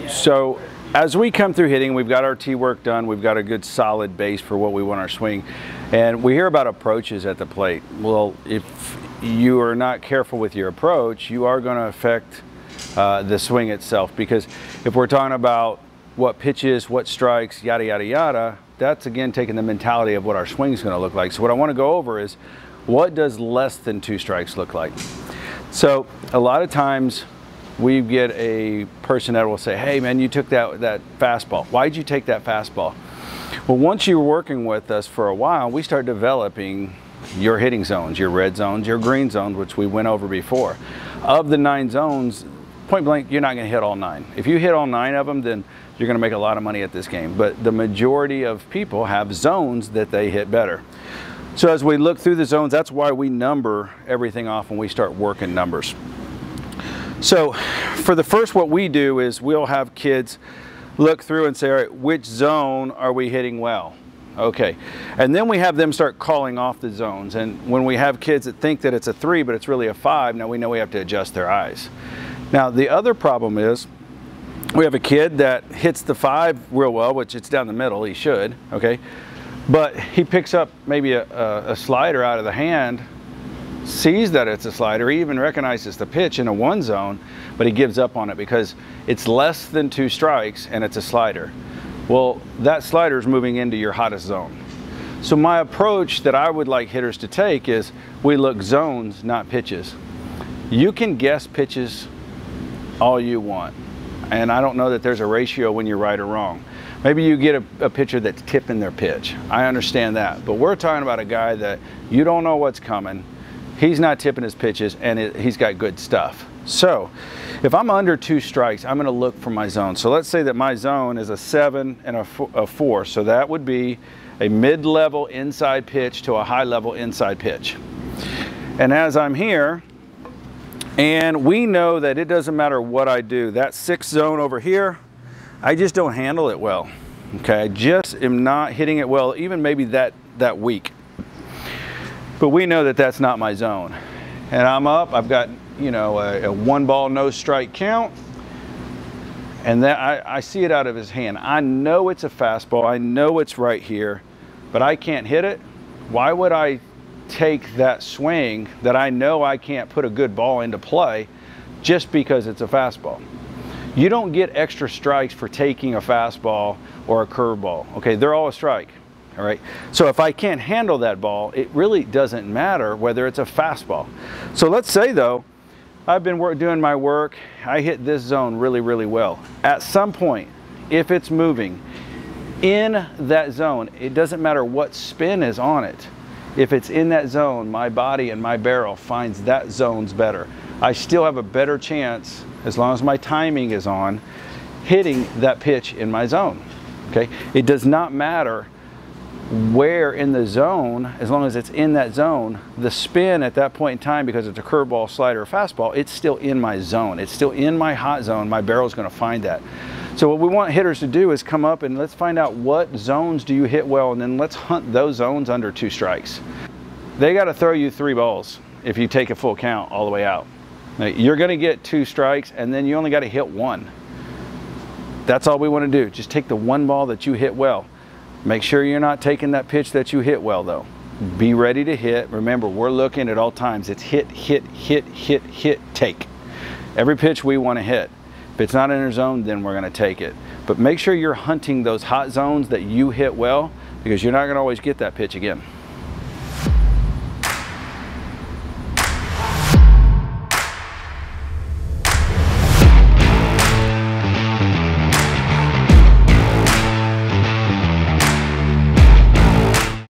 So as we come through hitting, we've got our tee work done, we've got a good solid base for what we want our swing, and we hear about approaches at the plate. Well, if you are not careful with your approach, you are going to affect the swing itself, because if we're talking about what pitches, what strikes, yada yada yada, that's again taking the mentality of what our swing is going to look like. So what I want to go over is, what does less than 2 strikes look like? So a lot of times we get a person that will say, hey man, you took that fastball. Why'd you take that fastball? Well, once you're working with us for a while, we start developing your hitting zones, your red zones, your green zones, which we went over before. Of the 9 zones, point blank, you're not going to hit all 9. If you hit all 9 of them, then you're going to make a lot of money at this game. But the majority of people have zones that they hit better. So as we look through the zones, that's why we number everything off when we start working numbers. So for the first, what we do is we'll have kids look through and say, all right, which zone are we hitting well? Okay, and then we have them start calling off the zones. And when we have kids that think that it's a 3, but it's really a 5, now we know we have to adjust their eyes. Now the other problem is, we have a kid that hits the 5 real well, which it's down the middle, he should, okay? But he picks up maybe a slider out of the hand, sees that it's a slider, he even recognizes the pitch in a 1 zone, but he gives up on it because it's less than 2 strikes and it's a slider. Well, that slider is moving into your hottest zone. So my approach that I would like hitters to take is, we look zones, not pitches. You can guess pitches all you want, and I don't know that there's a ratio when you're right or wrong. Maybe you get a pitcher that's tipping their pitch. I understand that, but we're talking about a guy that you don't know what's coming. He's not tipping his pitches, and he's got good stuff. So if I'm under 2 strikes, I'm going to look for my zone. So let's say that my zone is a 7 and a 4. So that would be a mid-level inside pitch to a high-level inside pitch. And as I'm here, and we know that it doesn't matter what I do, that 6 zone over here, I just don't handle it well. Okay, I just am not hitting it well, even maybe that week. But we know that that's not my zone. And I'm up, I've got, you know, a 1 ball, no strike count. And that I see it out of his hand. I know it's a fastball, I know it's right here, but I can't hit it. Why would I take that swing that I know I can't put a good ball into play just because it's a fastball? You don't get extra strikes for taking a fastball or a curveball. Okay, they're all a strike. All right, so if I can't handle that ball, it really doesn't matter whether it's a fastball. So let's say though, I've been doing my work, I hit this zone really, really well. At some point, if it's moving in that zone, it doesn't matter what spin is on it. If it's in that zone, my body and my barrel finds that zone's better. I still have a better chance, as long as my timing is on, hitting that pitch in my zone. Okay, it does not matter where in the zone, as long as it's in that zone, the spin at that point in time, because it's a curveball, slider, or fastball, it's still in my zone. It's still in my hot zone. My barrel's going to find that. So what we want hitters to do is come up and let's find out what zones do you hit well, and then let's hunt those zones under 2 strikes. They got to throw you 3 balls if you take a full count all the way out. Now, you're going to get 2 strikes, and then you only got to hit 1. That's all we want to do. Just take the 1 ball that you hit well. Make sure you're not taking that pitch that you hit well though. Be ready to hit. Remember, we're looking at all times. It's hit, hit, hit, hit, hit, take. Every pitch we want to hit. If it's not in our zone, then we're going to take it. But make sure you're hunting those hot zones that you hit well, because you're not going to always get that pitch again.